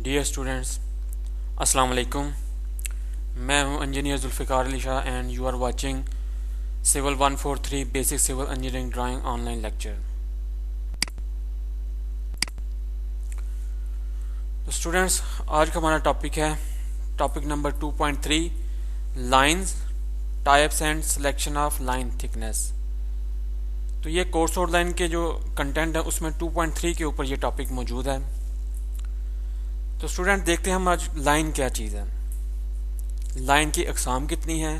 Dear students, अस्सलाम वालेकुम। मैं हूं engineer Zulfiqar Ali Shah and you are watching civil 143 basic civil engineering drawing online lecture. तो स्टूडेंट्स, आज का हमारा टॉपिक है topic number 2.3 lines, types and selection of line thickness. तो ये कोर्स आउटलाइन के जो कंटेंट है उसमें 2.3 के ऊपर ये टॉपिक मौजूद है। तो स्टूडेंट, देखते हैं हम आज लाइन क्या चीज़ है, लाइन की अक़साम कितनी है,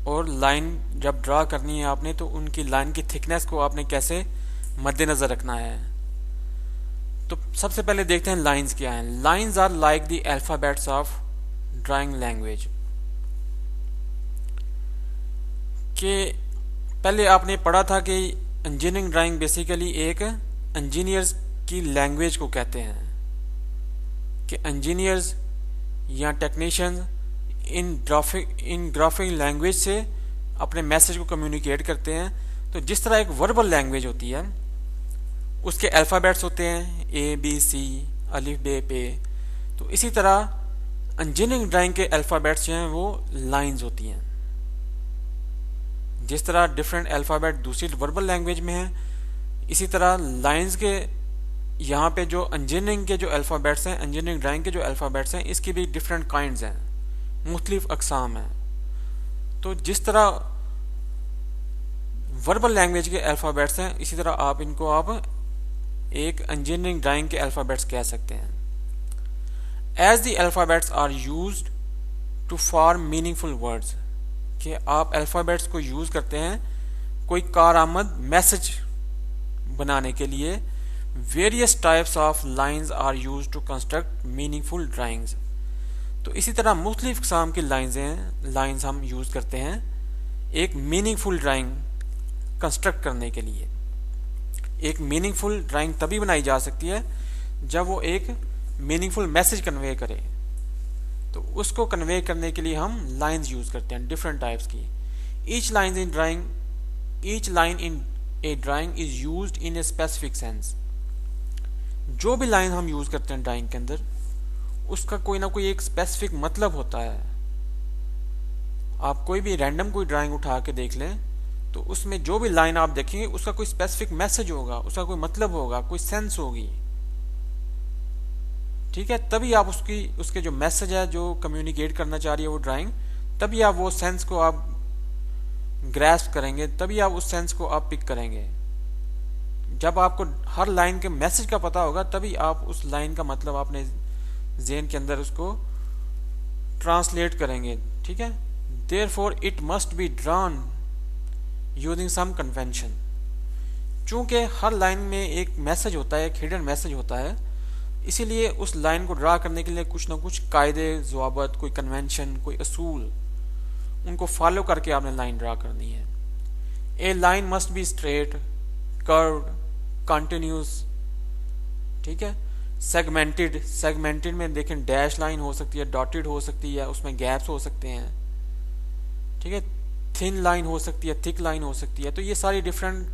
और लाइन जब ड्रा करनी है आपने तो उनकी लाइन की थिकनेस को आपने कैसे मद्देनज़र रखना है। तो सबसे पहले देखते हैं लाइंस क्या हैं। Lines are like the alphabets of drawing language. कि पहले आपने पढ़ा था कि इंजीनियरिंग ड्राइंग बेसिकली एक इंजीनियर्स की लैंग्वेज को कहते हैं, कि इंजीनियर्स या टेक्नीशियंस इन ग्राफिक लैंग्वेज से अपने मैसेज को कम्युनिकेट करते हैं। तो जिस तरह एक वर्बल लैंग्वेज होती है उसके अल्फ़ाबेट्स होते हैं ए बी सी अलिफ बे पे, तो इसी तरह इंजीनियरिंग ड्राइंग के अल्फ़ाबेट्स जो हैं वो लाइंस होती हैं। जिस तरह डिफरेंट अल्फ़ाबेट दूसरी वर्बल लैंग्वेज में है, इसी तरह लाइंस के यहाँ पे जो इंजीनियरिंग के जो अल्फ़ाबेट्स हैं, इंजीनियरिंग ड्राइंग के जो अल्फ़ाबेट्स हैं, इसकी भी डिफरेंट काइंड्स हैं, मुख्तलिफ अक़साम हैं। तो जिस तरह वर्बल लैंग्वेज के अल्फ़ाबेट्स हैं, इसी तरह आप इनको आप एक इंजीनियरिंग ड्राइंग के अल्फ़ाबेट्स कह सकते हैं। As the alphabets are used to form meaningful words, कि आप अल्फ़ाबेट्स को यूज़ करते हैं कोई कारआमद मैसेज बनाने के लिए। Various types of lines are used to construct meaningful drawings. तो इसी तरह मुख्तलिफ किस्म की लाइंस हम यूज़ करते हैं एक मीनिंगफुल ड्राइंग कंस्ट्रक्ट करने के लिए। एक मीनिंगफुल ड्राइंग तभी बनाई जा सकती है जब वो एक मीनिंगफुल मैसेज कन्वे करे। तो उसको कन्वे करने के लिए हम लाइंस यूज़ करते हैं डिफरेंट टाइप्स की। Each line in A drawing is used in a specific sense. जो भी लाइन हम यूज़ करते हैं ड्राइंग के अंदर, उसका कोई ना कोई एक स्पेसिफिक मतलब होता है। आप कोई भी रैंडम कोई ड्राइंग उठा के देख लें तो उसमें जो भी लाइन आप देखेंगे उसका कोई स्पेसिफिक मैसेज होगा, उसका कोई मतलब होगा, कोई सेंस होगी। ठीक है, तभी आप उसके जो मैसेज है जो कम्युनिकेट करना चाह रही है वो ड्राइंग, तभी आप वो सेंस को आप ग्रैस्प करेंगे, तभी आप उस सेंस को आप पिक करेंगे। जब आपको हर लाइन के मैसेज का पता होगा तभी आप उस लाइन का मतलब अपने ज़हन के अंदर उसको ट्रांसलेट करेंगे। ठीक है, therefore it must be drawn using some convention. चूंकि हर लाइन में एक मैसेज होता है, एक हिडन मैसेज होता है, इसीलिए उस लाइन को ड्रा करने के लिए कुछ ना कुछ कायदे ज़वाबत, कोई कन्वेंशन, कोई असूल, उनको फॉलो करके आपने लाइन ड्रा करनी है। A line must be straight, curved, continuous. ठीक है, सेगमेंटेड में देखें डैश लाइन हो सकती है, डॉटेड हो सकती है, उसमें गैप्स हो सकते हैं। ठीक है, थिन लाइन हो सकती है, थिक लाइन हो सकती है। तो ये सारी डिफरेंट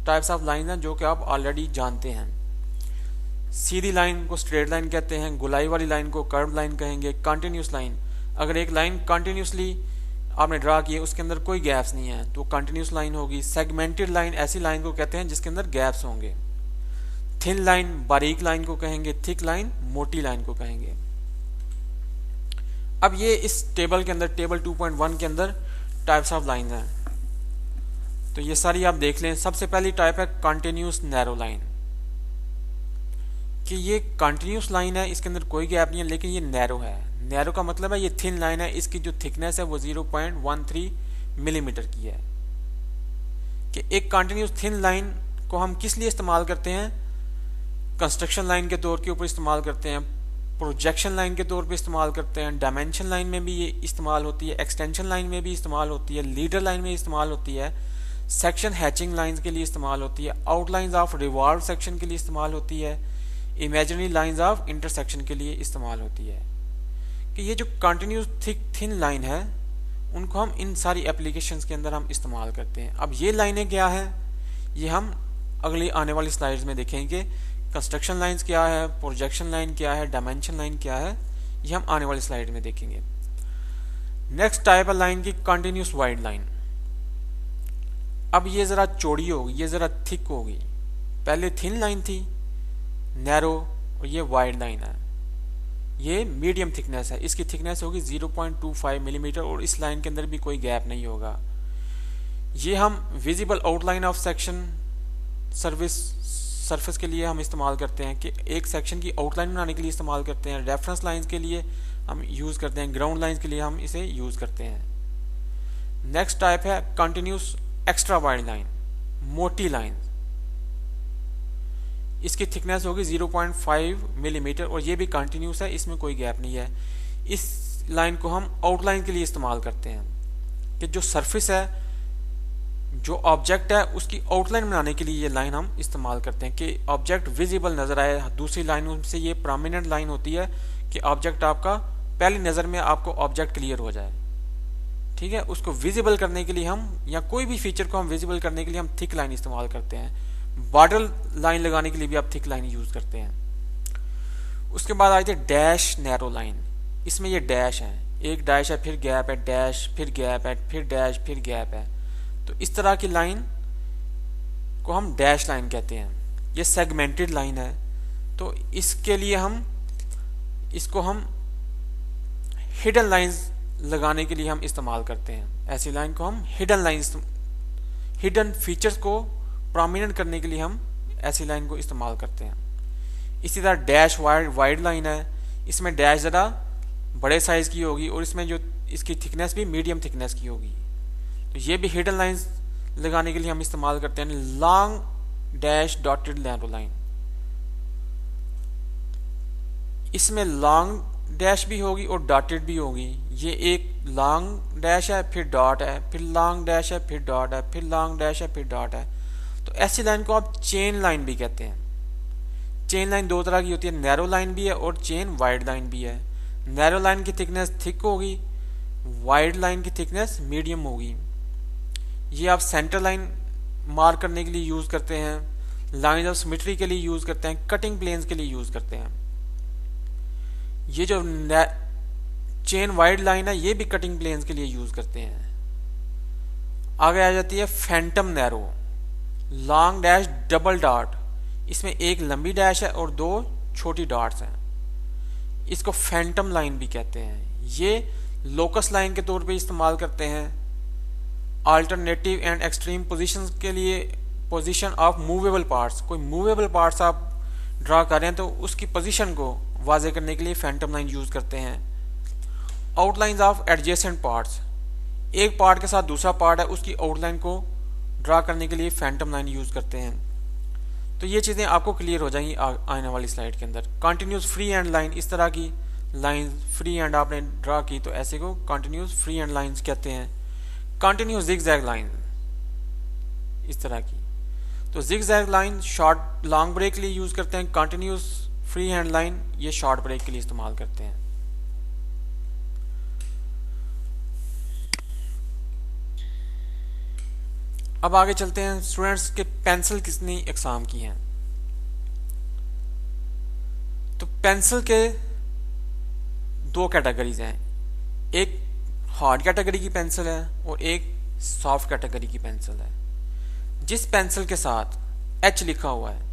टाइप्स ऑफ लाइन हैं जो कि आप ऑलरेडी जानते हैं। सीधी लाइन को स्ट्रेट लाइन कहते हैं, गोलाई वाली लाइन को कर्व लाइन कहेंगे। कंटिन्यूस लाइन, अगर एक लाइन कंटिन्यूसली आपने ड्रा की है, उसके अंदर कोई गैप्स नहीं है, तो कंटिन्यूस लाइन होगी। सेगमेंटेड लाइन ऐसी लाइन को कहते हैं जिसके अंदर गैप्स होंगे। थिन लाइन बारीक लाइन को कहेंगे, थिक लाइन मोटी लाइन को कहेंगे। अब ये इस टेबल के अंदर, टेबल 2.1 के अंदर टाइप्स ऑफ लाइन हैं, तो ये सारी आप देख लें। सबसे पहली टाइप है कंटिन्यूस नैरो लाइन, कि ये कंटिन्यूस लाइन है, इसके अंदर कोई गैप नहीं है, लेकिन ये नैरो है। नैरो का मतलब है ये थिन लाइन है, इसकी जो थिकनेस है वो 0.13 मिलीमीटर की है। कि एक कंटिन्यूस थिन लाइन को हम किस लिए इस्तेमाल करते हैं? कंस्ट्रक्शन लाइन के तौर के ऊपर इस्तेमाल करते हैं, प्रोजेक्शन लाइन के तौर पे इस्तेमाल करते हैं, डायमेंशन लाइन में भी ये इस्तेमाल होती है, एक्सटेंशन लाइन में भी इस्तेमाल होती है, लीडर लाइन में इस्तेमाल होती है, सेक्शन हैचिंग लाइंस के लिए इस्तेमाल होती है, आउटलाइंस ऑफ रिवॉल्व सेक्शन के लिए इस्तेमाल होती है, इमेजिनरी लाइंस ऑफ इंटरसेक्शन के लिए इस्तेमाल होती है। कि ये जो कंटिन्यूस थिन लाइन है उनको हम इन सारी एप्लीकेशंस के अंदर हम इस्तेमाल करते हैं। अब ये लाइनें क्या है, ये हम अगली आने वाली स्लाइड्स में देखेंगे। कंस्ट्रक्शन लाइंस क्या है, प्रोजेक्शन लाइन क्या है, डायमेंशन लाइन क्या है, ये हम आने वाली स्लाइड में देखेंगे। नेक्स्ट टाइप है लाइन की कंटिन्यूस वाइड लाइन। अब ये ज़रा चौड़ी होगी, ये ज़रा थिक होगी। पहले थिन लाइन थी, नैरो, और ये वाइड लाइन है। ये मीडियम थिकनेस है, इसकी थिकनेस होगी 0.25 मिलीमीटर और इस लाइन के अंदर भी कोई गैप नहीं होगा। ये हम visible outline of section surface के लिए हम इस्तेमाल करते हैं कि एक सेक्शन की आउटलाइन बनाने के लिए इस्तेमाल करते हैं। रेफरेंस लाइंस के लिए हम यूज़ करते हैं, ग्राउंड लाइंस के लिए हम इसे यूज़ करते हैं। नेक्स्ट टाइप है कंटिन्यूस एक्स्ट्रा वाइड लाइन, मोटी लाइन। इसकी थिकनेस होगी 0.5 मिलीमीटर और ये भी कंटिन्यूस है, इसमें कोई गैप नहीं है। इस लाइन को हम आउटलाइन के लिए इस्तेमाल करते हैं कि जो सरफेस है, जो ऑब्जेक्ट है, उसकी आउटलाइन बनाने के लिए ये लाइन हम इस्तेमाल करते हैं कि ऑब्जेक्ट विजिबल नजर आए। दूसरी लाइनों से ये प्रोमिनेंट लाइन होती है कि ऑब्जेक्ट आपका पहली नज़र में आपको ऑब्जेक्ट क्लियर हो जाए। ठीक है, उसको विजिबल करने के लिए हम, या कोई भी फीचर को हम विजिबल करने के लिए हम थिक लाइन इस्तेमाल करते हैं। बॉर्डर लाइन लगाने के लिए भी आप थिक लाइन यूज करते हैं। उसके बाद आए थे डैश नैरो लाइन। इसमें ये डैश है, एक डैश है, फिर गैप है, डैश, फिर गैप है, फिर डैश, फिर गैप है। तो इस तरह की लाइन को हम डैश लाइन कहते हैं। ये सेगमेंटेड लाइन है, तो इसके लिए हम इसको हम हिडन लाइंस लगाने के लिए हम इस्तेमाल करते हैं। ऐसी लाइन को हम हिडन लाइंस, हिडन फीचर्स को प्रोमिनेंट करने के लिए हम ऐसी लाइन को इस्तेमाल करते हैं। इसी तरह डैश वाइड लाइन है, इसमें डैश ज़रा बड़े साइज की होगी और इसमें जो इसकी थिकनेस भी मीडियम थिकनेस की होगी। तो ये भी हिडन लाइंस लगाने के लिए हम इस्तेमाल करते हैं। Long dash dotted narrow line, इसमें लॉन्ग डैश भी होगी और डॉटेड भी होगी। ये एक लॉन्ग डैश है, फिर डॉट है, फिर लॉन्ग डैश है, फिर डॉट है, फिर लॉन्ग डैश है, फिर डॉट है। तो ऐसी लाइन को आप चेन लाइन भी कहते हैं। चेन लाइन दो तरह की होती है, नैरो लाइन भी है और चेन वाइड लाइन भी है। नैरो लाइन की थिकनेस थिक होगी, वाइड लाइन की थिकनेस मीडियम होगी। ये आप सेंटर लाइन मार्क करने के लिए यूज करते हैं, लाइन ऑफ सिमेट्री के लिए यूज करते हैं, कटिंग प्लेन्स के लिए यूज करते हैं। ये जो चेन वाइड लाइन है, ये भी कटिंग प्लेन्स के लिए यूज करते हैं। आगे आ जाती है Phantom narrow, long dash double dot. इसमें एक लंबी डैश है और दो छोटी डॉट्स हैं। इसको फैंटम लाइन भी कहते हैं। ये लोकस लाइन के तौर पे इस्तेमाल करते हैं। अल्टरनेटिव एंड एक्सट्रीम पोजीशंस के लिए, पोजीशन ऑफ मूवेबल पार्ट्स, कोई मूवेबल पार्ट्स आप ड्रा कर रहे हैं तो उसकी पोजीशन को वाजे करने के लिए फैंटम लाइन यूज करते हैं। आउटलाइंस ऑफ एडजेसेंट पार्ट्स, एक पार्ट के साथ दूसरा पार्ट है, उसकी आउटलाइन को ड्रा करने के लिए फैंटम लाइन यूज करते हैं। तो ये चीज़ें आपको क्लियर हो जाएंगी आने वाली स्लाइड के अंदर। कंटिन्यूस फ्री हैंड लाइन, इस तरह की लाइन फ्री हैंड आपने ड्रा की तो ऐसे को कंटिन्यूस फ्री हैंड लाइंस कहते हैं। कंटिन्यूस जिगजैग लाइन, इस तरह की। तो zigzag line short long break के लिए यूज करते हैं। कंटिन्यूस फ्री हैंड लाइन ये शॉर्ट ब्रेक के लिए इस्तेमाल करते हैं। अब आगे चलते हैं स्टूडेंट्स के पेंसिल कितनी एग्जाम की हैं। तो पेंसिल के दो कैटेगरीज हैं, एक हार्ड कैटेगरी की पेंसिल है और एक सॉफ्ट कैटेगरी की पेंसिल है। जिस पेंसिल के साथ एच लिखा हुआ है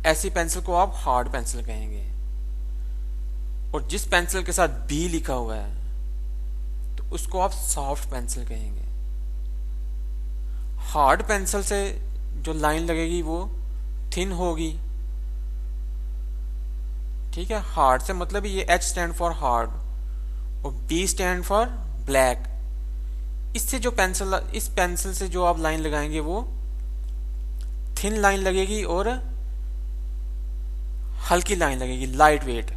ऐसी पेंसिल को आप हार्ड पेंसिल कहेंगे, और जिस पेंसिल के साथ बी लिखा हुआ है तो उसको आप सॉफ्ट पेंसिल कहेंगे। हार्ड पेंसिल से जो लाइन लगेगी वो थिन होगी। ठीक है, हार्ड से मतलब ये एच स्टैंड फॉर हार्ड और बी स्टैंड फॉर ब्लैक। इससे जो पेंसिल, इस पेंसिल से जो आप लाइन लगाएंगे वो थिन लाइन लगेगी और हल्की लाइन लगेगी, लाइट वेट।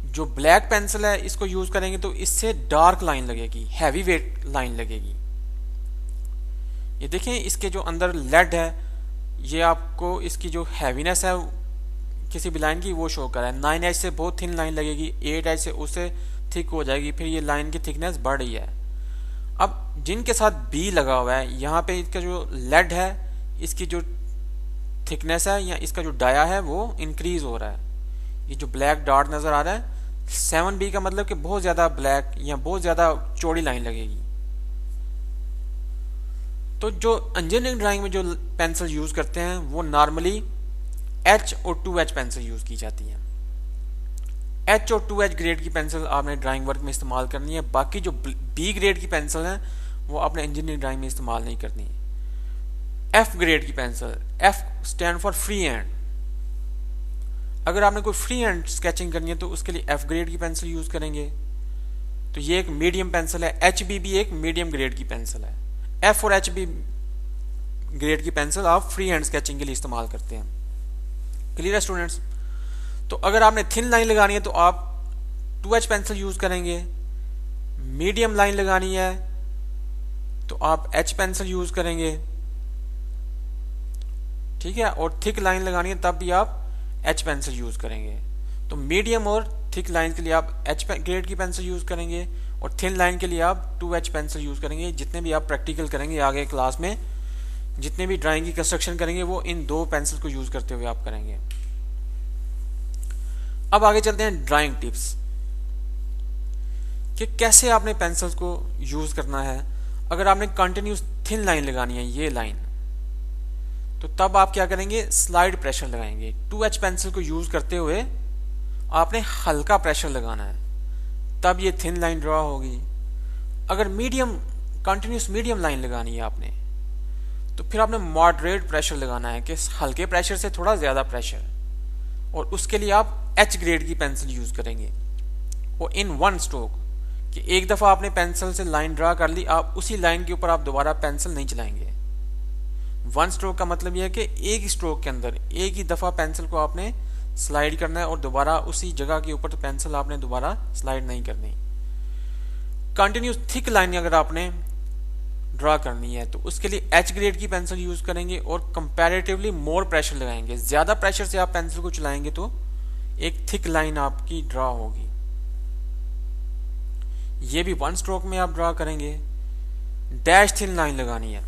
जो ब्लैक पेंसिल है इसको यूज करेंगे तो इससे डार्क लाइन लगेगी, हैवी वेट लाइन लगेगी। ये देखें, इसके जो अंदर लेड है ये आपको इसकी जो हैवीनेस है किसी भी लाइन की वो शो कर रहा है। 9 एच से बहुत थिन लाइन लगेगी, 8 एच से उससे थिक हो जाएगी, फिर ये लाइन की थिकनेस बढ़ रही है। अब जिनके साथ बी लगा हुआ है, यहाँ पे इसका जो लेड है इसकी जो थिकनेस है या इसका जो डाया है वो इंक्रीज हो रहा है। ये जो ब्लैक डॉट नजर आ रहा है 7B का मतलब कि बहुत ज्यादा ब्लैक या बहुत ज्यादा चौड़ी लाइन लगेगी। तो जो इंजीनियरिंग ड्राइंग में जो पेंसिल यूज करते हैं वो नॉर्मली H और 2H पेंसिल यूज की जाती है। H और 2H ग्रेड की पेंसिल आपने ड्राइंग वर्क में इस्तेमाल करनी है। बाकी जो B ग्रेड की पेंसिल है वो आपने इंजीनियरिंग ड्राइंग में इस्तेमाल नहीं करनी। F ग्रेड की pencil, F stand for free hand. अगर आपने कोई फ्री हैंड स्केचिंग करनी है तो उसके लिए F ग्रेड की पेंसिल यूज करेंगे। तो ये एक मीडियम पेंसिल है। HB भी एक मीडियम ग्रेड की पेंसिल है। F और HB ग्रेड की पेंसिल आप फ्री हैंड स्केचिंग के लिए इस्तेमाल करते हैं। क्लियर है स्टूडेंट्स? तो अगर आपने थिन लाइन लगानी है तो आप 2H पेंसिल यूज करेंगे। मीडियम लाइन लगानी है तो आप H पेंसिल यूज करेंगे, ठीक है। और थिक लाइन लगानी है तब भी आप H पेंसिल यूज करेंगे। तो मीडियम और थिक लाइन के लिए आप H ग्रेड की पेंसिल यूज करेंगे और थिन लाइन के लिए आप 2H पेंसिल यूज करेंगे। जितने भी आप प्रैक्टिकल करेंगे आगे क्लास में, जितने भी ड्राइंग की कंस्ट्रक्शन करेंगे वो इन दो पेंसिल को यूज करते हुए आप करेंगे। अब आगे चलते हैं ड्राइंग टिप्स कि कैसे आपने पेंसिल्स को यूज करना है। अगर आपने कंटिन्यूस थिन लाइन लगानी है, ये लाइन, तो तब आप क्या करेंगे, स्लाइड प्रेशर लगाएंगे। 2H पेंसिल को यूज करते हुए आपने हल्का प्रेशर लगाना है, तब ये थिन लाइन ड्रॉ होगी। अगर मीडियम कंटिन्यूस मीडियम लाइन लगानी है आपने, तो फिर आपने मॉडरेट प्रेशर लगाना है कि हल्के प्रेशर से थोड़ा ज्यादा प्रेशर, और उसके लिए आप H ग्रेड की पेंसिल यूज करेंगे। वो इन वन स्ट्रोक, कि एक दफा आपने पेंसिल से लाइन ड्रा कर ली, आप उसी लाइन के ऊपर आप दोबारा पेंसिल नहीं चलाएंगे। वन स्ट्रोक का मतलब यह है कि एक ही स्ट्रोक के अंदर एक ही दफा पेंसिल को आपने स्लाइड करना है और दोबारा उसी जगह के ऊपर तो पेंसिल आपने दोबारा स्लाइड नहीं करनी। कंटिन्यूस थिक लाइन अगर आपने ड्रा करनी है तो उसके लिए H ग्रेड की पेंसिल यूज करेंगे और कंपैरेटिवली मोर प्रेशर लगाएंगे। ज्यादा प्रेशर से आप पेंसिल को चलाएंगे तो एक थिक लाइन आपकी ड्रा होगी। ये भी वन स्ट्रोक में आप ड्रा करेंगे। डैश थिन लाइन लगानी है।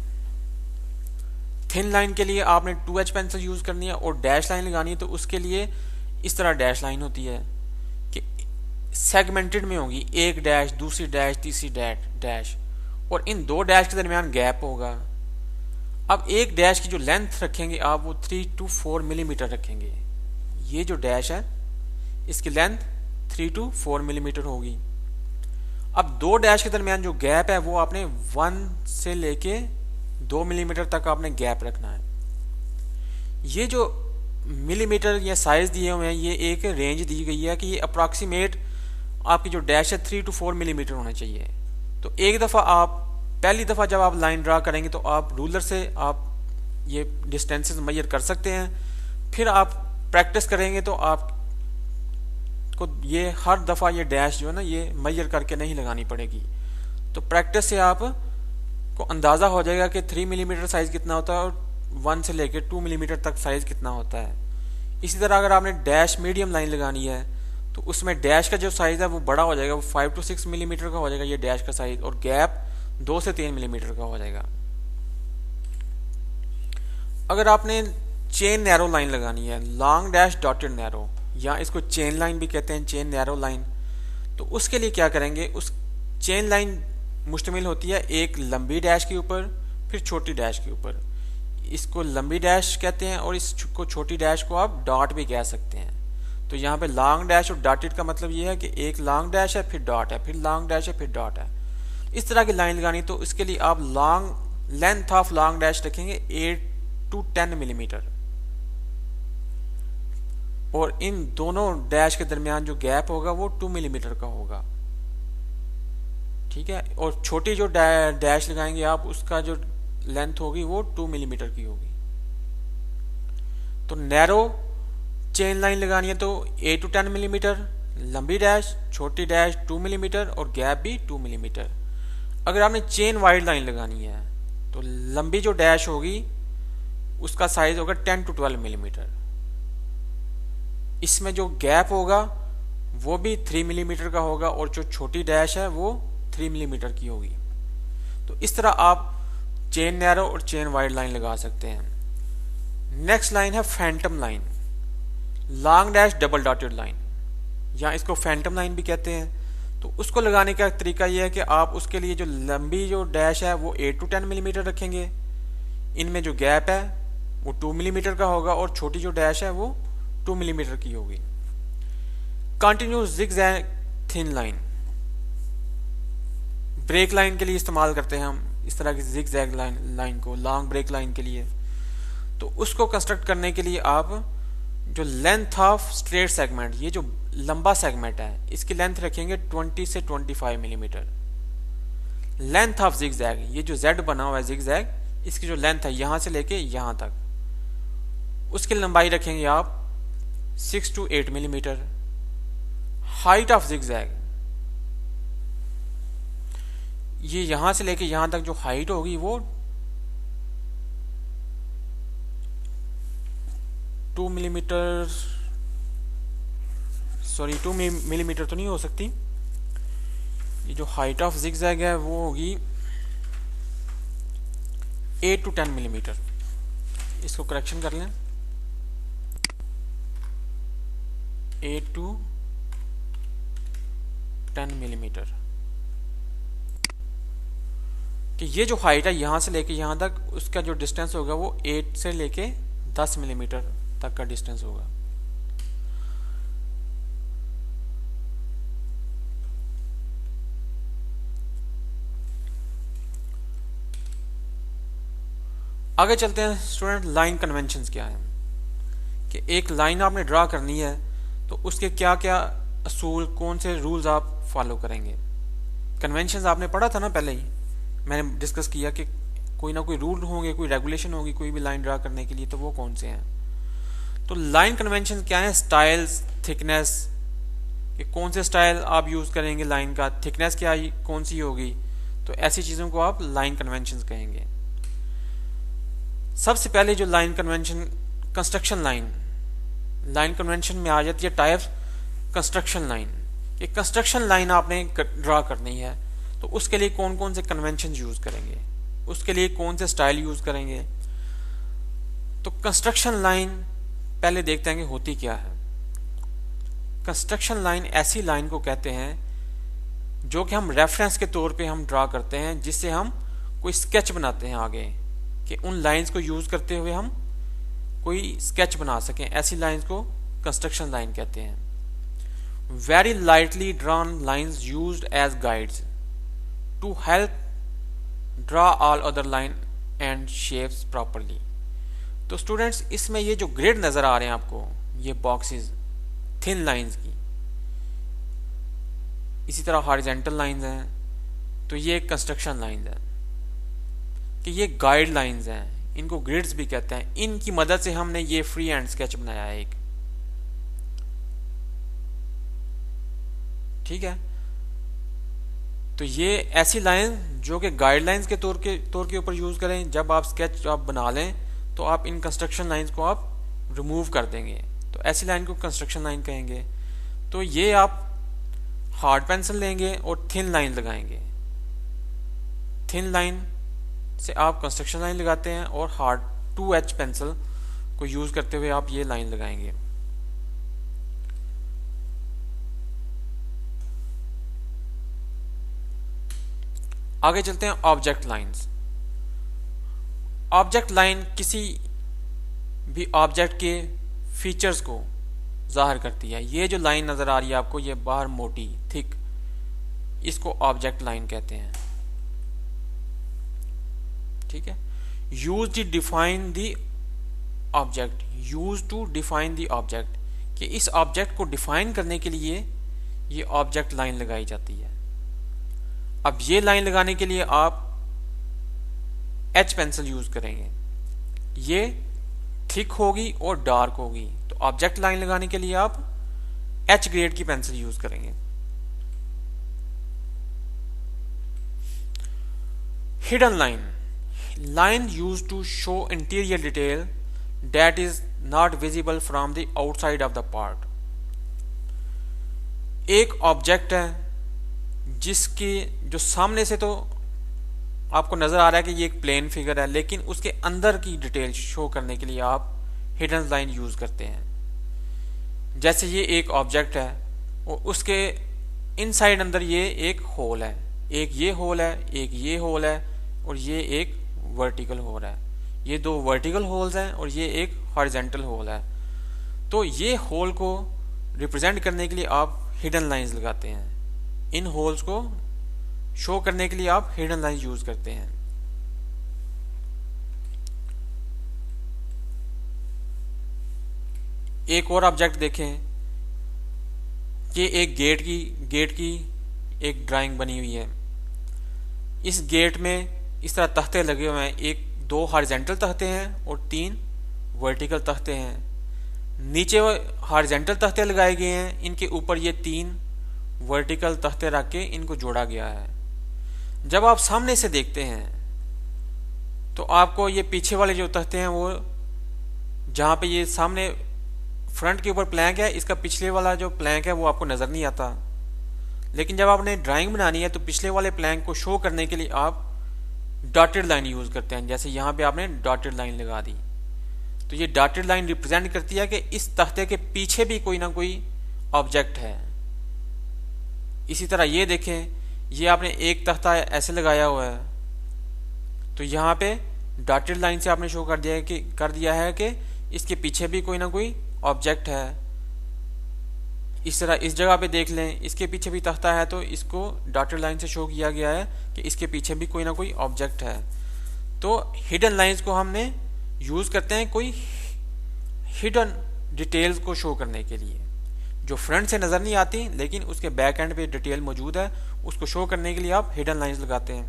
थिन लाइन के लिए आपने 2H पेंसिल यूज करनी है और डैश लाइन लगानी है तो उसके लिए इस तरह डैश लाइन होती है कि सेगमेंटेड में होगी, एक डैश, दूसरी डैश, तीसरी डैश, और इन दो डैश के दरमियान गैप होगा। अब एक डैश की जो लेंथ रखेंगे आप वो 3 to 4 मिलीमीटर रखेंगे। ये जो डैश है इसकी लेंथ 3 to 4 मिलीमीटर होगी। अब दो डैश के दरमियान जो गैप है वो आपने 1 से लेके 2 मिलीमीटर तक आपने गैप रखना है। ये जो मिलीमीटर या साइज दिए हुए हैं ये एक रेंज दी गई है कि ये अप्रॉक्सीमेट आपकी जो डैश है 3 to 4 मिलीमीटर होना चाहिए। तो एक दफा आप पहली दफा जब आप लाइन ड्रा करेंगे तो आप रूलर से आप ये डिस्टेंसेस मेजर कर सकते हैं। फिर आप प्रैक्टिस करेंगे तो आप को ये हर दफा ये डैश जो है ना ये मेजर करके नहीं लगानी पड़ेगी। तो प्रैक्टिस से आप को अंदाजा हो जाएगा कि 3 मिलीमीटर साइज कितना होता है और 1 से लेकर 2 मिलीमीटर तक साइज कितना होता है। इसी तरह अगर आपने डैश मीडियम लाइन लगानी है तो उसमें डैश का जो साइज है वो बड़ा हो जाएगा, वो 5 to 6 मिलीमीटर का हो जाएगा ये डैश का साइज, और गैप 2 से 3 मिलीमीटर का हो जाएगा। अगर आपने चेन नैरो लाइन लगानी है, लॉन्ग डैश डॉटेड नैरो, या इसको चेन लाइन भी कहते हैं, चेन नैरो लाइन, तो उसके लिए क्या करेंगे, उस चेन लाइन मुश्तमिल होती है एक लंबी डैश के ऊपर फिर छोटी डैश के ऊपर। इसको लंबी डैश कहते हैं और इसको छोटी डैश को आप डॉट भी कह सकते हैं। तो यहाँ पे लॉन्ग डैश और डॉटेड का मतलब ये है कि एक लॉन्ग डैश है फिर डॉट है, फिर लॉन्ग डैश है फिर डॉट है। इस तरह की लाइन लगानी तो इसके लिए आप long length of long dash रखेंगे 8 to 10 मिलीमीटर, और इन दोनों डैश के दरमियान जो गैप होगा वो 2 मिलीमीटर का होगा, ठीक है। और छोटी जो डैश लगाएंगे आप उसका जो लेंथ होगी वो 2 मिलीमीटर की होगी। तो नैरो चेन लाइन लगानी है तो 8 to 10 मिलीमीटर, लंबी डैश, छोटी डैश 2 मिलीमीटर और गैप भी 2 मिलीमीटर। अगर आपने चेन वाइड लाइन लगानी है तो लंबी जो डैश होगी उसका साइज होगा 10 to 12 मिलीमीटर। इसमें जो गैप होगा वो भी 3 मिलीमीटर का होगा और जो छोटी डैश है वो 3 मिलीमीटर की होगी। तो इस तरह आप चेन नैरो और चेन वाइड लाइन लगा सकते हैं। नेक्स्ट लाइन है Phantom line, long dash double dotted line, या इसको फैंटम लाइन भी कहते हैं। तो उसको लगाने का तरीका यह है कि आप उसके लिए जो लंबी जो डैश है वो 8 to 10 मिलीमीटर रखेंगे, इनमें जो गैप है वो 2 मिलीमीटर का होगा, और छोटी जो डैश है वो 2 मिलीमीटर की होगी। Continue zigzag thin line, break line के लिए इस्तेमाल करते हैं हम इस तरह की जिगजैग लाइन को, लॉन्ग ब्रेक लाइन के लिए। तो उसको कंस्ट्रक्ट करने के लिए आप जो लेंथ ऑफ स्ट्रेट सेगमेंट, ये जो लंबा सेगमेंट है, इसकी लेंथ रखेंगे 20 से 25 मिलीमीटर। लेंथ ऑफ जिगजैग, ये जो जेड बना हुआ है जिगजैग, इसकी जो लेंथ है यहां से लेके यहां तक, उसकी लंबाई रखेंगे आप 6 to 8 millimetre. Height of zigzag, ये यहां से लेके यहां तक जो हाइट होगी वो 2 मिलीमीटर, सॉरी 2 मिलीमीटर तो नहीं हो सकती, ये जो हाइट ऑफ जिगजैग है वो होगी 8 to 10 मिलीमीटर। इसको करेक्शन कर लें, 8 to 10 मिलीमीटर। कि ये जो हाइट है यहां से लेके यहां तक, उसका जो डिस्टेंस होगा वो 8 से लेके 10 मिलीमीटर तक का डिस्टेंस होगा। आगे चलते हैं स्टूडेंट, लाइन कन्वेंशंस क्या है। कि एक लाइन आपने ड्रा करनी है तो उसके क्या क्या असूल, कौन से रूल्स आप फॉलो करेंगे। कन्वेंशंस आपने पढ़ा था ना पहले ही, मैंने डिस्कस किया कि कोई ना कोई रूल होंगे, कोई रेगुलेशन होगी कोई भी लाइन ड्रा करने के लिए, तो वो कौन से हैं। तो लाइन कन्वेंशन क्या है, स्टाइल्स, थिकनेस, कि कौन से स्टाइल आप यूज करेंगे लाइन का, थिकनेस क्या कौन सी होगी, तो ऐसी चीजों को आप लाइन कन्वेंशन कहेंगे। सबसे पहले जो line convention, construction line, line convention में आ जाती है टाइप्स कंस्ट्रक्शन लाइन। ये कंस्ट्रक्शन लाइन आपने ड्रा करनी है तो उसके लिए कौन कौन से कन्वेंशन यूज करेंगे, उसके लिए कौन से स्टाइल यूज करेंगे। तो कंस्ट्रक्शन लाइन पहले देखते हैं कि होती क्या है। कंस्ट्रक्शन लाइन ऐसी लाइन को कहते हैं जो कि हम रेफरेंस के तौर पे हम ड्रा करते हैं, जिससे हम कोई स्केच बनाते हैं आगे, कि उन लाइंस को यूज करते हुए हम कोई स्केच बना सकें। ऐसी लाइंस को कंस्ट्रक्शन लाइन कहते हैं। Very lightly drawn lines used as guides to help draw all other line and shapes properly. तो स्टूडेंट्स, इसमें ये जो ग्रिड नजर आ रहे हैं आपको, ये बॉक्सेस थिन लाइंस की, इसी तरह हॉरिजॉन्टल लाइंस हैं, तो ये कंस्ट्रक्शन लाइंस हैं। कि ये गाइड लाइंस हैं, इनको ग्रिड्स भी कहते हैं। इनकी मदद से हमने ये फ्री हैंड स्केच बनाया है एक, ठीक है। तो ये ऐसी लाइन जो कि गाइडलाइंस के तौर के ऊपर यूज करें। जब आप स्केच आप बना लें तो आप इन कंस्ट्रक्शन लाइंस को आप रिमूव कर देंगे, तो ऐसी लाइन को कंस्ट्रक्शन लाइन कहेंगे। तो ये आप हार्ड पेंसिल लेंगे और थिन लाइन लगाएंगे। थिन लाइन से आप कंस्ट्रक्शन लाइन लगाते हैं और हार्ड 2H पेंसिल को यूज करते हुए आप ये लाइन लगाएंगे। आगे चलते हैं ऑब्जेक्ट लाइंस। ऑब्जेक्ट लाइन किसी भी ऑब्जेक्ट के फीचर्स को जाहिर करती है। ये जो लाइन नजर आ रही है आपको, ये बाहर मोटी थिक, इसको ऑब्जेक्ट लाइन कहते हैं, ठीक है। Use to define the object, use to define the object, कि इस ऑब्जेक्ट को डिफाइन करने के लिए ये ऑब्जेक्ट लाइन लगाई जाती है। अब ये लाइन लगाने के लिए आप H पेंसिल यूज करेंगे, ये थिक होगी और डार्क होगी। तो ऑब्जेक्ट लाइन लगाने के लिए आप H ग्रेड की पेंसिल यूज करेंगे। Hidden line, line use to show interior detail that is not visible from the outside of the part. एक ऑब्जेक्ट है जिसकी जो सामने से तो आपको नजर आ रहा है कि ये एक प्लेन फिगर है, लेकिन उसके अंदर की डिटेल शो करने के लिए आप हिडन लाइन यूज करते हैं। जैसे ये एक ऑब्जेक्ट है और उसके इनसाइड अंदर ये एक होल है, एक ये होल है, एक ये होल है और ये एक वर्टिकल होल है। ये दो वर्टिकल होल्स हैं और ये एक हॉरिजॉन्टल होल है। तो ये होल को रिप्रेजेंट करने के लिए आप हिडन लाइंस लगाते हैं। इन होल्स को शो करने के लिए आप हिडन लाइन यूज करते हैं। एक और ऑब्जेक्ट देखें कि एक गेट की एक ड्राइंग बनी हुई है। इस गेट में इस तरह तख्ते लगे हुए हैं, एक दो हॉरिजॉन्टल तख्ते हैं और 3 वर्टिकल तख्ते हैं। नीचे हॉरिजॉन्टल तख्ते लगाए गए हैं, इनके ऊपर ये 3 वर्टिकल तख्ते रख के इनको जोड़ा गया है। जब आप सामने से देखते हैं तो आपको ये पीछे वाले जो तख्ते हैं वो, जहाँ पे ये सामने फ्रंट के ऊपर प्लैंक है, इसका पिछले वाला जो प्लैंक है वो आपको नजर नहीं आता। लेकिन जब आपने ड्राइंग बनानी है तो पिछले वाले प्लैंक को शो करने के लिए आप डॉटेड लाइन यूज करते हैं। जैसे यहाँ पे आपने डॉटेड लाइन लगा दी तो ये डॉटेड लाइन रिप्रेजेंट करती है कि इस तख्ते के पीछे भी कोई ना कोई ऑब्जेक्ट है। इसी तरह ये देखें, ये आपने एक तख्ता ऐसे लगाया हुआ है तो यहाँ पे डॉटेड लाइन से आपने शो कर दिया है कि इसके पीछे भी कोई ना कोई ऑब्जेक्ट है। इस तरह इस जगह पे देख लें, इसके पीछे भी तख्ता है तो इसको डॉटेड लाइन से शो किया गया है कि इसके पीछे भी कोई ना कोई ऑब्जेक्ट है। तो हिडन लाइंस को हमने यूज करते हैं कोई हिडन डिटेल्स को शो करने के लिए, जो फ्रंट से नजर नहीं आती लेकिन उसके बैक एंड पे डिटेल मौजूद है, उसको शो करने के लिए आप हिडन लाइंस लगाते हैं।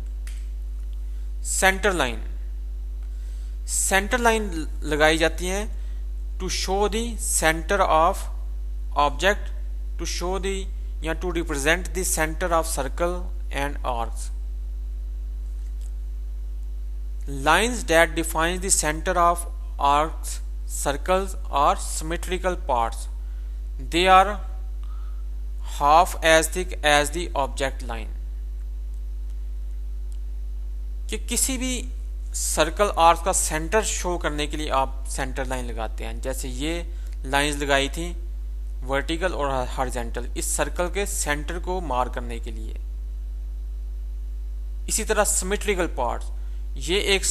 सेंटर लाइन लगाई जाती है to show the centre of object, to show the या to represent the centre of circle and arcs. Lines that define the center of arcs, circles are symmetrical parts. They are half as thick as the object line. कि किसी भी circle arc का centre show करने के लिए आप centre line लगाते हैं। जैसे ये लाइंस लगाई थी वर्टिकल और हॉरिजॉन्टल इस सर्कल के सेंटर को मार्क करने के लिए। इसी तरह सिमेट्रिकल पार्ट्स, ये एक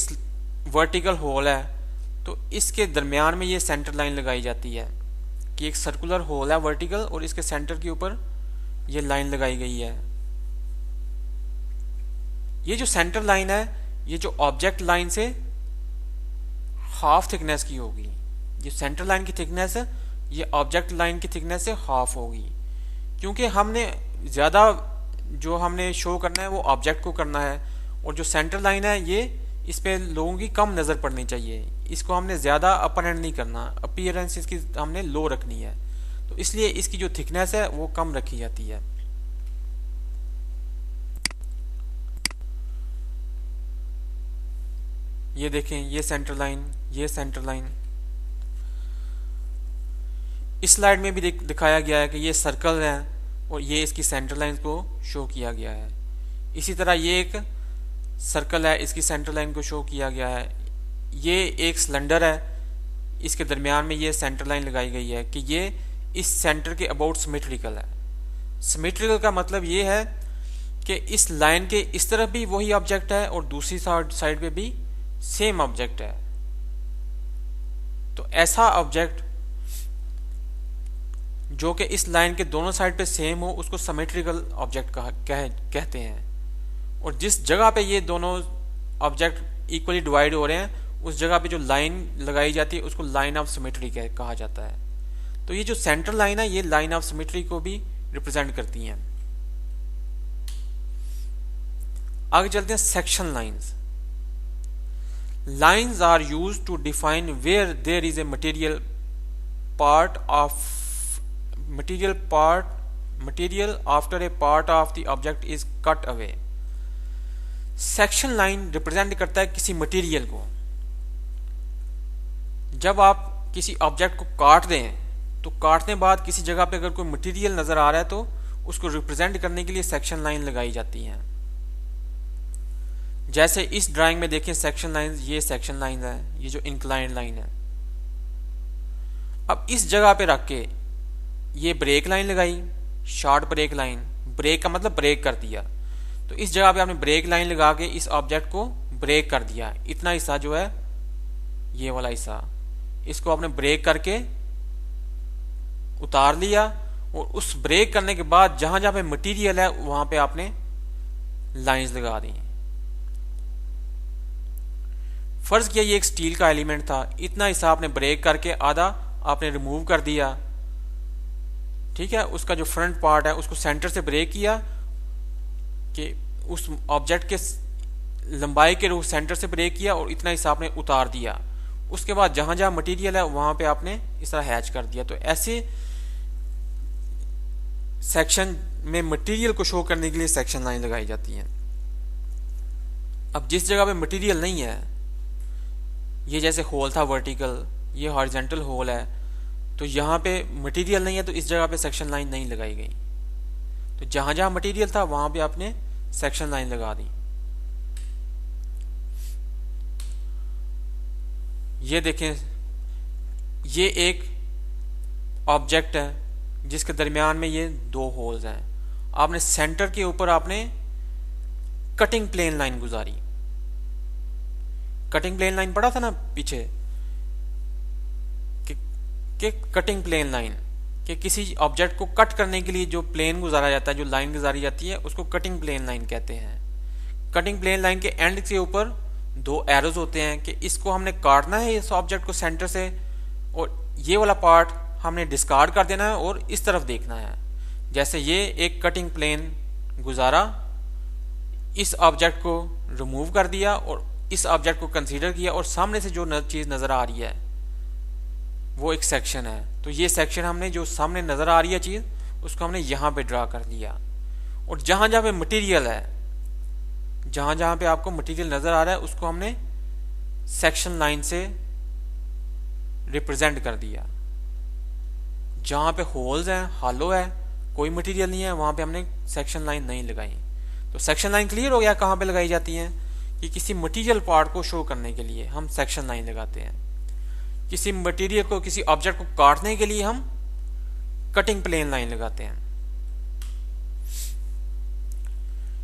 वर्टिकल होल है तो इसके दरमियान में ये सेंटर लाइन लगाई जाती है कि एक सर्कुलर होल है वर्टिकल और इसके सेंटर के ऊपर ये लाइन लगाई गई है। ये जो सेंटर लाइन है ये जो ऑब्जेक्ट लाइन से हाफ थिकनेस की होगी। ये सेंटर लाइन की थिकनेस है ये ऑब्जेक्ट लाइन की थिकनेस से हाफ होगी, क्योंकि हमने ज्यादा जो हमने शो करना है वो ऑब्जेक्ट को करना है और जो सेंटर लाइन है ये इस पे लोगों की कम नजर पड़नी चाहिए। इसको हमने ज्यादा अपर एंड नहीं करना, अपीयरेंस इसकी हमने लो रखनी है, तो इसलिए इसकी जो थिकनेस है वो कम रखी जाती है। ये देखें, ये सेंटर लाइन, ये सेंटर लाइन। इस स्लाइड में भी दिखाया गया है कि ये सर्कल है और ये इसकी सेंटर लाइन को शो किया गया है। इसी तरह ये एक सर्कल है, इसकी सेंटर लाइन को शो किया गया है। ये एक सिलेंडर है, इसके दरमियान में ये सेंटर लाइन लगाई गई है कि ये इस सेंटर के अबाउट सिमेट्रिकल है। सिमेट्रिकल का मतलब ये है कि इस लाइन के इस तरफ भी वही ऑब्जेक्ट है और दूसरी साइड पे भी सेम ऑब्जेक्ट है। तो ऐसा ऑब्जेक्ट जो कि इस लाइन के दोनों साइड पे सेम हो उसको सिमेट्रिकल ऑब्जेक्ट कहते हैं। और जिस जगह पे ये दोनों ऑब्जेक्ट इक्वली डिवाइड हो रहे हैं उस जगह पे जो लाइन लगाई जाती है उसको लाइन ऑफ सिमेट्री कहा जाता है। तो ये जो सेंटर लाइन है ये लाइन ऑफ सिमेट्री को भी रिप्रेजेंट करती हैं। आगे चलते हैं section lines. Lines are used to define where there is a material after a part of the object is cut away. Section line represent करता है किसी मटेरियल को। जब आप किसी ऑब्जेक्ट को काट दें तो काटने बाद किसी जगह पे अगर कोई मटेरियल नजर आ रहा है तो उसको रिप्रेजेंट करने के लिए सेक्शन लाइन लगाई जाती हैं। जैसे इस ड्राइंग में देखें सेक्शन लाइन, ये सेक्शन लाइन है, ये जो इंक्लाइंड लाइन है। अब इस जगह पे रख के ये ब्रेक लाइन लगाई, शॉर्ट ब्रेक लाइन, ब्रेक का मतलब ब्रेक कर दिया। तो इस जगह पे आपने ब्रेक लाइन लगा के इस ऑब्जेक्ट को ब्रेक कर दिया। इतना हिस्सा जो है ये वाला हिस्सा, इसको आपने ब्रेक करके उतार लिया, और उस ब्रेक करने के बाद जहां जहां पे मटेरियल है वहां पे आपने लाइंस लगा दी। फर्ज किया ये एक स्टील का एलिमेंट था, इतना हिस्सा आपने ब्रेक करके आधा आपने रिमूव कर दिया, ठीक है। उसका जो फ्रंट पार्ट है उसको सेंटर से ब्रेक किया कि उस ऑब्जेक्ट के लंबाई के रूप सेंटर से ब्रेक किया, और इतना हिस्सा आपने उतार दिया। उसके बाद जहां जहां मटेरियल है वहां पे आपने इस तरह हैच कर दिया। तो ऐसे सेक्शन में मटेरियल को शो करने के लिए सेक्शन लाइन लगाई जाती है। अब जिस जगह पे मटेरियल नहीं है, ये जैसे होल था वर्टिकल, ये हॉरिजॉन्टल होल है, तो यहाँ पे मटेरियल नहीं है तो इस जगह पे सेक्शन लाइन नहीं लगाई गई। तो जहां जहां मटेरियल था वहां पे आपने सेक्शन लाइन लगा दी। ये देखें, ये एक ऑब्जेक्ट है जिसके दरमियान में ये दो होल्स हैं। आपने सेंटर के ऊपर आपने कटिंग प्लेन लाइन गुजारी। कटिंग प्लेन लाइन पढ़ा था ना पीछे कि कटिंग प्लेन लाइन, कि किसी ऑब्जेक्ट को कट करने के लिए जो प्लेन गुजारा जाता है, जो लाइन गुजारी जाती है, उसको कटिंग प्लेन लाइन कहते हैं। कटिंग प्लेन लाइन के एंड के ऊपर दो एरोज होते हैं कि इसको हमने काटना है इस ऑब्जेक्ट को सेंटर से, और ये वाला पार्ट हमने डिस्कार्ड कर देना है और इस तरफ देखना है। जैसे ये एक कटिंग प्लेन गुजारा, इस ऑब्जेक्ट को रिमूव कर दिया और इस ऑब्जेक्ट को कंसीडर किया, और सामने से जो चीज नजर आ रही है वो एक सेक्शन है। तो ये सेक्शन हमने जो सामने नजर आ रही है चीज, उसको हमने यहां पे ड्रा कर लिया। और जहां जहां पे मटेरियल है, जहां जहां पे आपको मटेरियल नजर आ रहा है, उसको हमने सेक्शन लाइन से रिप्रेजेंट कर दिया। जहां पे होल्स हैं, हॉलो है, कोई मटेरियल नहीं है, वहां पे हमने सेक्शन लाइन नहीं लगाई। तो सेक्शन लाइन क्लियर हो गया कहां पे लगाई जाती है, कि किसी मटेरियल पार्ट को शो करने के लिए हम सेक्शन लाइन लगाते हैं। किसी मटेरियल को, किसी ऑब्जेक्ट को काटने के लिए हम कटिंग प्लेन लाइन लगाते हैं।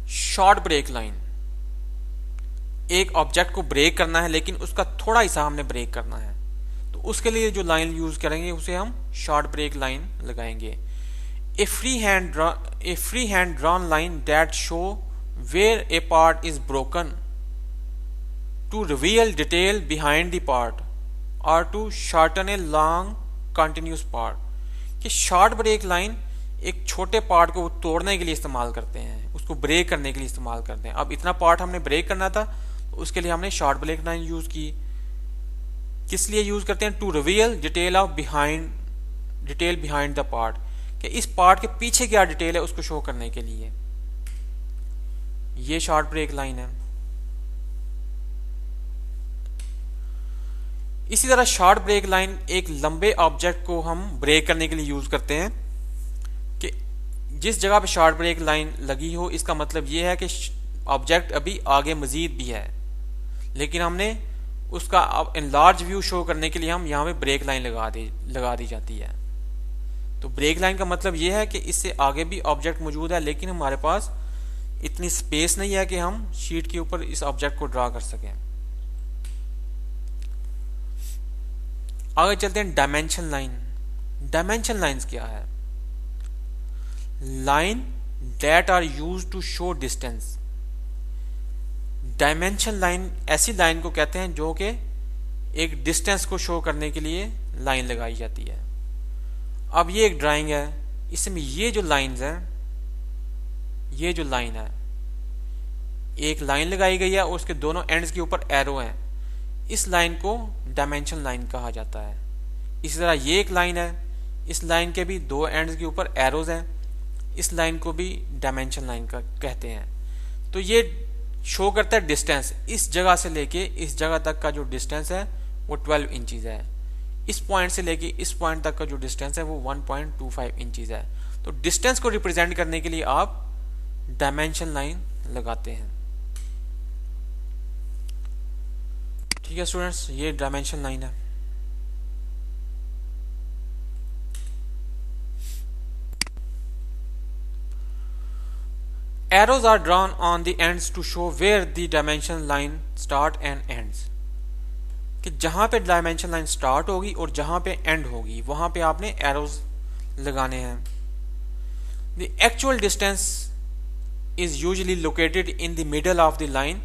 शॉर्ट ब्रेक लाइन, एक ऑब्जेक्ट को ब्रेक करना है लेकिन उसका थोड़ा हिस्सा हमने ब्रेक करना है, तो उसके लिए जो लाइन यूज करेंगे उसे हम शॉर्ट ब्रेक लाइन लगाएंगे। A free hand drawn line that show where a part is broken to reveal detail behind the part or to shorten a long continuous part. कि शॉर्ट ब्रेक लाइन एक छोटे part को तोड़ने के लिए इस्तेमाल करते हैं, उसको ब्रेक करने के लिए इस्तेमाल करते हैं। अब इतना पार्ट हमने ब्रेक करना था, तो उसके लिए हमने शॉर्ट ब्रेक लाइन यूज की। किस लिए यूज करते हैं? To reveal detail behind the part, कि इस पार्ट के पीछे क्या डिटेल है उसको शो करने के लिए। ये शॉर्ट ब्रेक लाइन है। इसी तरह शॉर्ट ब्रेक लाइन एक लंबे ऑब्जेक्ट को हम ब्रेक करने के लिए यूज करते हैं। कि जिस जगह पे शॉर्ट ब्रेक लाइन लगी हो, इसका मतलब ये है कि ऑब्जेक्ट अभी आगे मजीद भी है, लेकिन हमने उसका एनलार्ज व्यू शो करने के लिए हम यहाँ पे ब्रेक लाइन लगा दी जाती है। तो ब्रेक लाइन का मतलब ये है कि इससे आगे भी ऑब्जेक्ट मौजूद है, लेकिन हमारे पास इतनी स्पेस नहीं है कि हम शीट के ऊपर इस ऑब्जेक्ट को ड्रा कर सकें। आगे चलते हैं डायमेंशन लाइन। डायमेंशन लाइंस क्या है? Line that are used to show distance. Dimension line ऐसी लाइन को कहते हैं जो कि एक डिस्टेंस को शो करने के लिए लाइन लगाई जाती है। अब ये एक ड्राइंग है, इसमें ये जो लाइंस हैं, ये जो लाइन है, एक लाइन लगाई गई है और उसके दोनों एंड्स के ऊपर एरो हैं। इस लाइन को डायमेंशन लाइन कहा जाता है। इसी तरह ये एक लाइन है, इस लाइन के भी दो एंड्स के ऊपर एरोज हैं, इस लाइन को भी डायमेंशन लाइन का कहते हैं। तो ये शो करता है डिस्टेंस, इस जगह से लेके इस जगह तक का जो डिस्टेंस है वो 12 इंचेस है। इस पॉइंट से लेके इस पॉइंट तक का जो डिस्टेंस है वो 1.25 इंचेस है। तो डिस्टेंस को रिप्रेजेंट करने के लिए आप डायमेंशन लाइन लगाते हैं। ठीक है स्टूडेंट्स, ये डायमेंशन लाइन है। Arrows are drawn on the ends to show where the dimension line start and ends. कि जहां पे डायमेंशन लाइन स्टार्ट होगी और जहां पे एंड होगी वहां पे आपने एरोज लगाने हैं. The actual distance is usually located in the middle of the line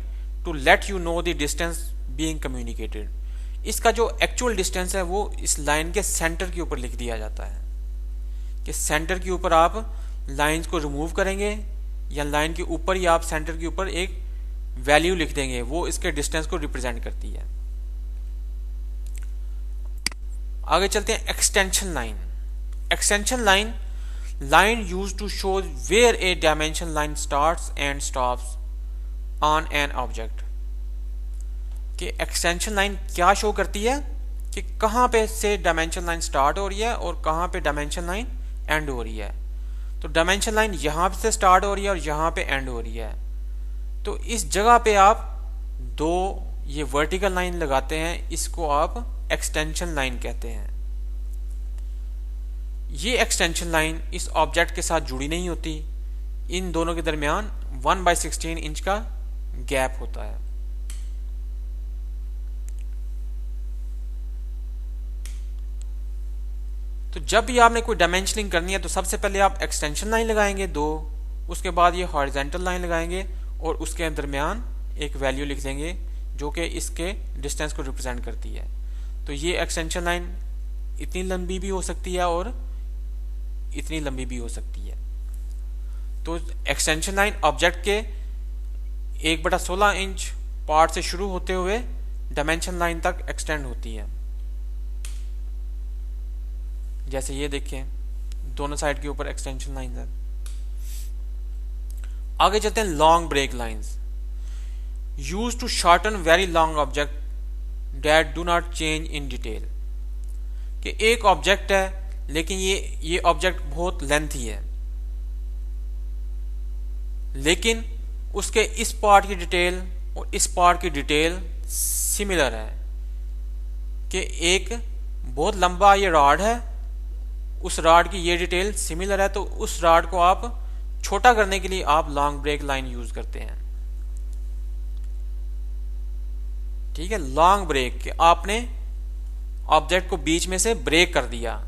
to let you know the distance being communicated. इसका जो एक्चुअल डिस्टेंस है वो इस लाइन के सेंटर के ऊपर लिख दिया जाता है कि सेंटर के ऊपर आप लाइंस को रिमूव करेंगे या लाइन के ऊपर ही आप सेंटर के ऊपर एक वैल्यू लिख देंगे, वो इसके डिस्टेंस को रिप्रेजेंट करती है. आगे चलते हैं extension line. Extension line line used to show where a dimension line starts and stops on an object. कि एक्सटेंशन लाइन क्या शो करती है कि कहां पे से डायमेंशन लाइन स्टार्ट हो रही है और कहां पे डायमेंशन लाइन एंड हो रही है. तो डायमेंशन लाइन यहां से स्टार्ट हो रही है और यहां पे एंड हो रही है. तो इस जगह पे आप दो ये वर्टिकल लाइन लगाते हैं, इसको आप एक्सटेंशन लाइन कहते हैं. ये एक्सटेंशन लाइन इस ऑब्जेक्ट के साथ जुड़ी नहीं होती, इन दोनों के दरमियान 1/16 इंच का गैप होता है. तो जब भी आपने कोई डायमेंशनिंग करनी है तो सबसे पहले आप एक्सटेंशन लाइन लगाएंगे दो, उसके बाद ये हॉरिजॉन्टल लाइन लगाएंगे और उसके दरमियान एक वैल्यू लिख देंगे जो कि इसके डिस्टेंस को रिप्रेजेंट करती है. तो ये एक्सटेंशन लाइन इतनी लंबी भी हो सकती है और इतनी लंबी भी हो सकती है. तो एक्सटेंशन लाइन ऑब्जेक्ट के 1/16 इंच पार्ट से शुरू होते हुए डायमेंशन लाइन तक एक्सटेंड होती है. जैसे ये देखें दोनों साइड के ऊपर एक्सटेंशन लाइन है. आगे चलते हैं long break lines. Use to shorten very long object that do not change in detail. कि एक ऑब्जेक्ट है लेकिन ये ऑब्जेक्ट बहुत लेंथी है, लेकिन उसके इस पार्ट की डिटेल और इस पार्ट की डिटेल सिमिलर है. कि एक बहुत लंबा ये रॉड है, उस रॉड की ये डिटेल सिमिलर है, तो उस रॉड को आप छोटा करने के लिए आप लॉन्ग ब्रेक लाइन यूज करते हैं. ठीक है, लॉन्ग ब्रेक के आपने ऑब्जेक्ट को बीच में से ब्रेक कर दिया,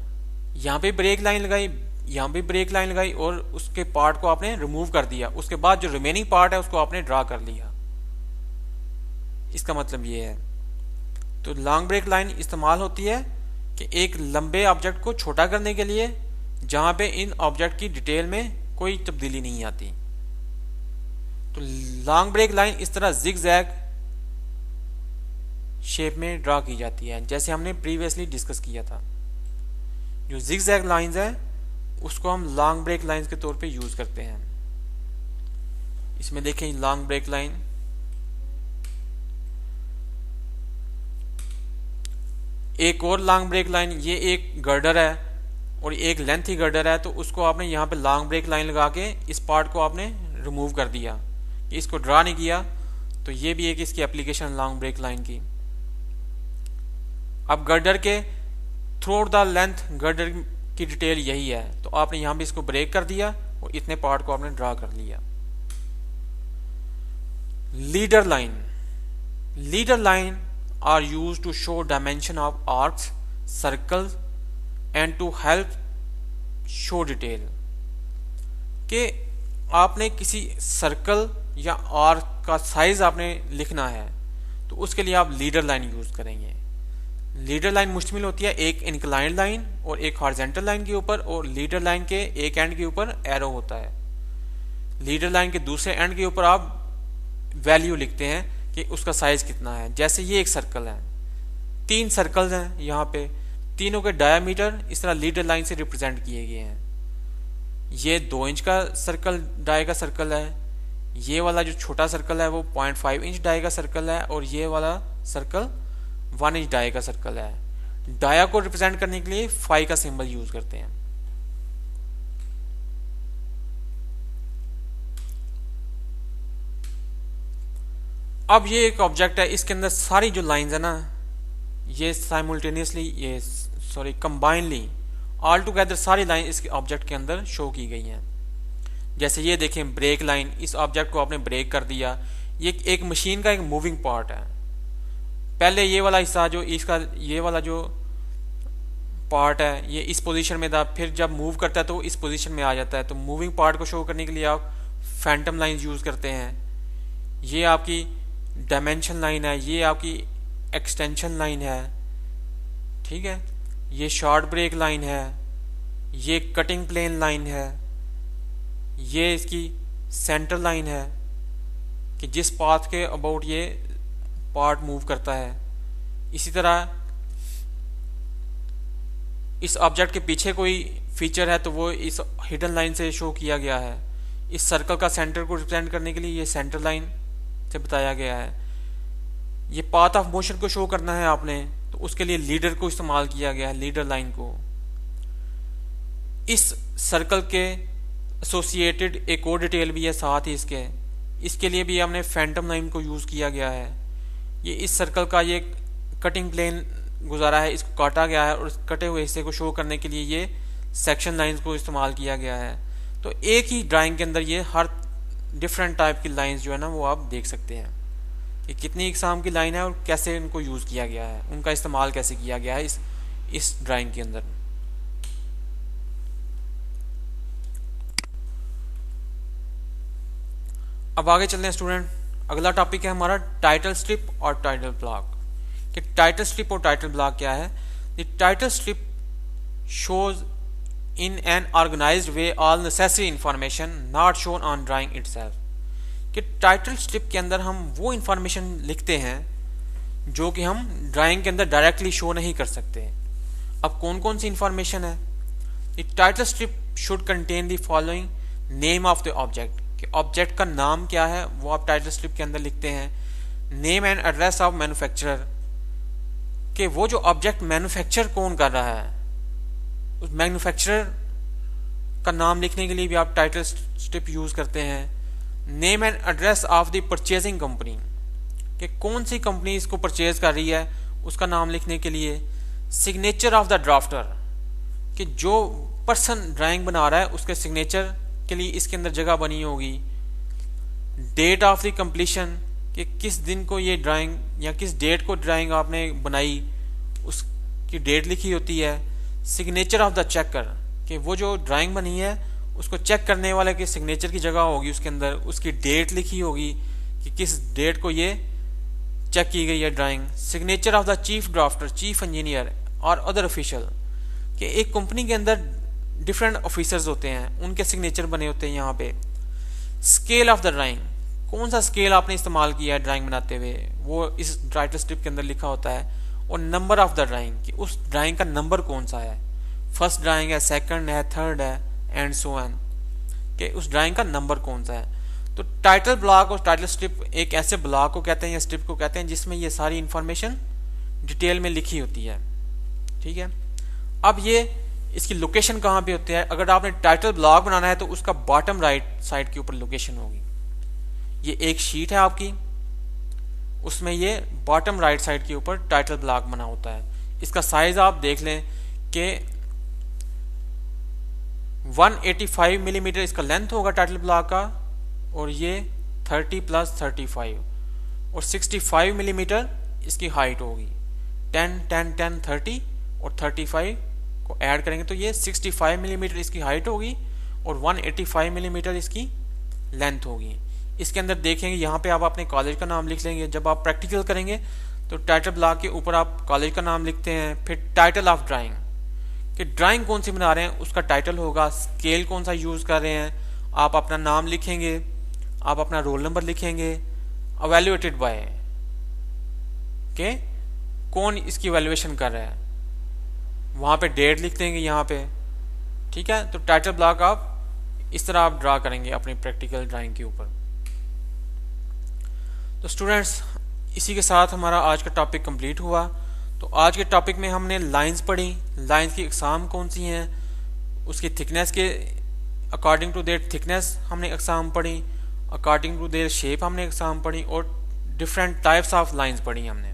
यहां पे ब्रेक लाइन लगाई, यहां पे ब्रेक लाइन लगाई और उसके पार्ट को आपने रिमूव कर दिया. उसके बाद जो रिमेनिंग पार्ट है उसको आपने ड्रा कर लिया. इसका मतलब ये है. तो लॉन्ग ब्रेक लाइन इस्तेमाल होती है कि एक लंबे ऑब्जेक्ट को छोटा करने के लिए जहां पे इन ऑब्जेक्ट की डिटेल में कोई तब्दीली नहीं आती. तो लॉन्ग ब्रेक लाइन इस तरह जिग-जैग शेप में ड्रा की जाती है, जैसे हमने प्रीवियसली डिस्कस किया था. जो जिग-जैग लाइंस है उसको हम लॉन्ग ब्रेक लाइंस के तौर पे यूज करते हैं. इसमें देखें लॉन्ग ब्रेक लाइन, एक और लॉन्ग ब्रेक लाइन, ये एक गर्डर है और एक लेंथी गर्डर है, तो उसको आपने यहाँ पे लॉन्ग ब्रेक लाइन लगा के इस पार्ट को आपने रिमूव कर दिया, इसको ड्रा नहीं किया. तो ये भी एक इसकी एप्लीकेशन लॉन्ग ब्रेक लाइन की. अब गर्डर के through out the length girder की डिटेल यही है, तो आपने यहां भी इसको ब्रेक कर दिया और इतने पार्ट को आपने ड्रा कर लिया. Leader line. Leader line are used to show dimension of arcs, circles and to help show detail. कि आपने किसी सर्कल या आर्क का साइज आपने लिखना है तो उसके लिए आप लीडर लाइन यूज करेंगे. लीडर लाइन मुश्तमिल होती है एक इंक्लाइंड लाइन और एक हॉरिजॉन्टल लाइन के ऊपर, और लीडर लाइन के एक एंड के ऊपर एरो होता है. लीडर लाइन के दूसरे एंड के ऊपर आप वैल्यू लिखते हैं कि उसका साइज कितना है. जैसे ये एक सर्कल है, 3 सर्कल्स हैं यहाँ पे, तीनों के डायामीटर इस तरह लीडर लाइन से रिप्रेजेंट किए गए हैं. ये 2 इंच का सर्कल डाय का सर्कल है, ये वाला जो छोटा सर्कल है वो 0.5 इंच डाय का सर्कल है, और ये वाला सर्कल 1 इंच डाय का सर्कल है. डाया को रिप्रेजेंट करने के लिए फाई का सिंबल यूज करते हैं. अब ये एक ऑब्जेक्ट है, इसके अंदर सारी जो लाइंस है ना, ये साइमल्टेनियसली, ये कंबाइनली ऑल टुगेदर सारी लाइन इसके ऑब्जेक्ट के अंदर शो की गई हैं. जैसे ये देखें ब्रेक लाइन, इस ऑब्जेक्ट को आपने ब्रेक कर दिया, ये एक मशीन का एक मूविंग पार्ट है। पहले ये वाला हिस्सा जो इसका ये वाला जो पार्ट है ये इस पोजीशन में था, फिर जब मूव करता है तो इस पोजीशन में आ जाता है। तो मूविंग पार्ट को शो करने के लिए आप फैंटम लाइंस यूज़ करते हैं। ये आपकी डायमेंशन लाइन है, ये आपकी एक्सटेंशन लाइन है, ठीक है। ये शॉर्ट ब्रेक लाइन है, ये कटिंग प्लेन लाइन है, ये इसकी सेंटर लाइन है कि जिस पाथ के अबाउट ये पार्ट मूव करता है। इसी तरह इस ऑब्जेक्ट के पीछे कोई फीचर है तो वो इस हिडन लाइन से शो किया गया है। इस सर्कल का सेंटर को रिप्रेजेंट करने के लिए ये सेंटर लाइन से बताया गया है। ये पाथ ऑफ मोशन को शो करना है आपने तो उसके लिए लीडर को इस्तेमाल किया गया है, लीडर लाइन को। इस सर्कल के एसोसिएटेड एक और डिटेल भी है साथ ही इसके लिए भी हमने फैंटम लाइन को यूज़ किया गया है। ये इस सर्कल का ये कटिंग प्लेन गुजारा है, इसको काटा गया है और इस कटे हुए हिस्से को शो करने के लिए ये सेक्शन लाइंस को इस्तेमाल किया गया है। तो एक ही ड्राइंग के अंदर ये हर डिफरेंट टाइप की लाइंस जो है ना वो आप देख सकते हैं कि कितनी इकसाम की लाइन है और कैसे इनको यूज़ किया गया है, उनका इस्तेमाल कैसे किया गया है इस ड्राइंग के अंदर। अब आगे चलते हैं स्टूडेंट। अगला टॉपिक है हमारा टाइटल स्ट्रिप और टाइटल ब्लॉक। कि टाइटल स्ट्रिप और टाइटल ब्लॉक क्या है। The title strip shows in an organised way all necessary information not shown on drawing itself. कि टाइटल स्ट्रिप के अंदर हम वो इंफॉर्मेशन लिखते हैं जो कि हम ड्राइंग के अंदर डायरेक्टली शो नहीं कर सकते। अब कौन कौन सी इंफॉर्मेशन है। The title strip should contain the following name of the object. कि ऑब्जेक्ट का नाम क्या है वो आप टाइटल स्ट्रिप के अंदर लिखते हैं। Name and address of manufacturer, कि वो जो ऑब्जेक्ट मैन्युफैक्चर कौन कर रहा है उस मैन्युफैक्चरर का नाम लिखने के लिए भी आप टाइटल स्ट्रिप यूज करते हैं। Name and address of the purchasing company, कि कौन सी कंपनी इसको परचेज कर रही है उसका नाम लिखने के लिए। सिग्नेचर ऑफ द ड्राफ्टर, कि जो पर्सन ड्राइंग बना रहा है उसके सिग्नेचर के लिए इसके अंदर जगह बनी होगी। डेट ऑफ द कंप्लीशन, कि किस दिन को ये ड्राइंग या किस डेट को ड्राइंग आपने बनाई उसकी डेट लिखी होती है। सिग्नेचर ऑफ द चेकर, कि वो जो ड्राइंग बनी है उसको चेक करने वाले के सिग्नेचर की जगह होगी उसके अंदर, उसकी डेट लिखी होगी कि किस डेट को ये चेक की गई है drawing. Signature of the chief drafter, chief engineer और अदर ऑफिशियल, कि एक कंपनी के अंदर डिफरेंट ऑफिसर्स होते हैं उनके सिग्नेचर बने होते हैं यहाँ पे। स्केल ऑफ द ड्राइंग, कौन सा स्केल आपने इस्तेमाल किया है ड्राइंग बनाते हुए वो इस टाइटल स्ट्रिप के अंदर लिखा होता है। और नंबर ऑफ द ड्राइंग, कि उस ड्राइंग का नंबर कौन सा है, फर्स्ट ड्राइंग है, सेकंड है, थर्ड है एंड सो ऑन, कि उस ड्राइंग का नंबर कौन सा है। तो टाइटल ब्लॉक और टाइटल स्ट्रिप एक ऐसे ब्लॉक को कहते हैं या स्ट्रिप को कहते हैं जिसमें ये सारी इंफॉर्मेशन डिटेल में लिखी होती है, ठीक है। अब ये इसकी लोकेशन कहाँ पे होती है। अगर आपने टाइटल ब्लॉक बनाना है तो उसका बॉटम राइट साइड के ऊपर लोकेशन होगी। ये एक शीट है आपकी, उसमें ये बॉटम राइट साइड के ऊपर टाइटल ब्लॉक बना होता है। इसका साइज आप देख लें कि 185 मिलीमीटर इसका लेंथ होगा टाइटल ब्लॉक का, और ये 30 + 35 और 65 मिलीमीटर इसकी हाइट होगी। 10 10 10 30 और 35 को ऐड करेंगे तो ये 65 मिलीमीटर इसकी हाइट होगी और 185 मिलीमीटर इसकी लेंथ होगी। इसके अंदर देखेंगे यहाँ पे आप अपने कॉलेज का नाम लिख लेंगे। जब आप प्रैक्टिकल करेंगे तो टाइटल ब्लॉक के ऊपर आप कॉलेज का नाम लिखते हैं। फिर टाइटल ऑफ ड्राइंग, कि ड्राइंग कौन सी बना रहे हैं उसका टाइटल होगा। स्केल कौन सा यूज़ कर रहे हैं, आप अपना नाम लिखेंगे, आप अपना रोल नंबर लिखेंगे। अवेल्युएटेड बाय, के कौन इसकी वैल्यूएशन कर रहा है, वहाँ पे डेट लिख देंगे यहाँ पे, ठीक है। तो टाइटल ब्लॉक आप इस तरह आप ड्रा करेंगे अपनी प्रैक्टिकल ड्राइंग के ऊपर। तो स्टूडेंट्स इसी के साथ हमारा आज का टॉपिक कंप्लीट हुआ। तो आज के टॉपिक में हमने लाइंस पढ़ी, लाइंस की अक़साम कौन सी हैं, उसकी थिकनेस के अकॉर्डिंग टू देयर थिकनेस हमने अक़साम पढ़ी, अकॉर्डिंग टू देयर शेप हमने अक़साम पढ़ी, और डिफरेंट टाइप्स ऑफ लाइंस पढ़ी हमने।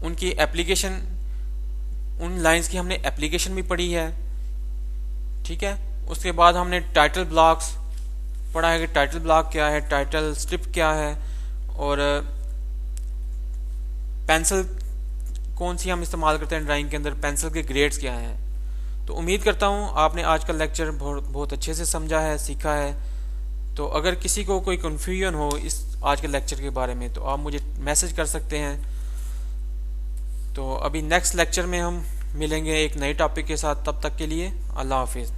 उनकी एप्लीकेशन, उन लाइंस की हमने एप्लीकेशन भी पढ़ी है, ठीक है। उसके बाद हमने टाइटल ब्लॉक्स पढ़ा है कि टाइटल ब्लॉक क्या है, टाइटल स्ट्रिप क्या है, और पेंसिल कौन सी हम इस्तेमाल करते हैं ड्राइंग के अंदर, पेंसिल के ग्रेड्स क्या हैं। तो उम्मीद करता हूँ आपने आज का लेक्चर बहुत अच्छे से समझा है, सीखा है। तो अगर किसी को कोई कन्फ्यूजन हो इस आज के लेक्चर के बारे में तो आप मुझे मैसेज कर सकते हैं। तो अभी नेक्स्ट लेक्चर में हम मिलेंगे एक नए टॉपिक के साथ। तब तक के लिए अल्लाह हाफिज़।